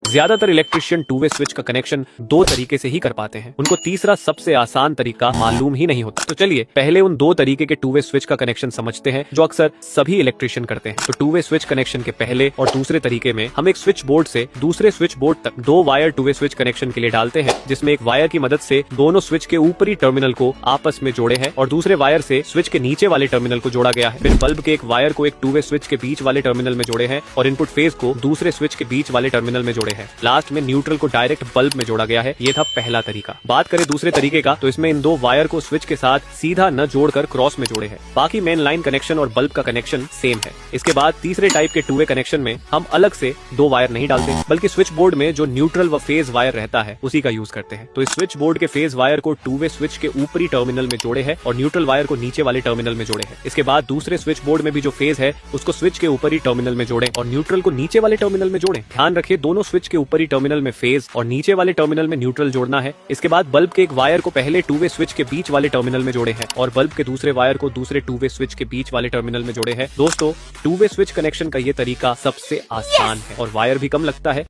ज्यादातर electrician two way switch का connection दो तरीके से ही कर पाते हैं, उनको तीसरा सबसे आसान तरीका मालूम ही नहीं होता। तो चलिए पहले उन दो तरीके के टू वे स्विच का कनेक्शन समझते हैं जो अक्सर सभी इलेक्ट्रिशियन करते हैं। तो टू वे स्विच कनेक्शन के पहले और दूसरे तरीके में हम एक स्विच बोर्ड से दूसरे स्विच बोर्ड तक दो wire two way switch connection के लिए डालते हैं, जिसमें एक वायर की मदद से दोनों स्विच के ऊपरी टर्मिनल को आपस में जोड़े हैं और दूसरे वायर से स्विच के नीचे वाले टर्मिनल को जोड़ा गया है। फिर बल्ब के एक वायर को एक टू वे स्विच के बीच वाले टर्मिनल में जोड़े हैं और इनपुट फेज को दूसरे स्विच के बीच वाले टर्मिनल में जोड़े हैं। लास्ट में न्यूट्रल को डायरेक्ट बल्ब में जोड़ा गया है। ये था पहला तरीका। बात करें दूसरे तरीके का, तो इसमें इन दो वायर को स्विच के साथ सीधा न जोड़कर क्रॉस में जोड़े हैं। बाकी मेन लाइन कनेक्शन और बल्ब का कनेक्शन सेम है। इसके बाद तीसरे टाइप के टू वे कनेक्शन में हम अलग से दो वायर नहीं डालते, बल्कि स्विच बोर्ड में जो न्यूट्रल व फेज वायर रहता है उसी का यूज करते हैं। तो इस स्विच बोर्ड के फेज वायर को टू वे स्विच के ऊपरी टर्मिनल में जोड़े है और न्यूट्रल वायर को नीचे वाले टर्मिनल में जोड़े है। इसके बाद दूसरे स्विच बोर्ड में भी जो फेज है उसको स्विच के ऊपरी टर्मिनल में जोड़े और न्यूट्रल को नीचे वाले टर्मिनल में जोड़े। ध्यान रखिए, दोनों स्विच के ऊपरी टर्मिनल में फेज और नीचे वाले टर्मिनल में न्यूट्रल जोड़ना है। इसके बाद बल्ब के एक वायर को पहले टू वे स्विच के बीच वाले टर्मिनल में जोड़े हैं और बल्ब के दूसरे वायर को दूसरे टू वे स्विच के बीच वाले टर्मिनल में जोड़े हैं। दोस्तों, टू वे स्विच कनेक्शन का ये तरीका सबसे आसान है और वायर भी कम लगता है।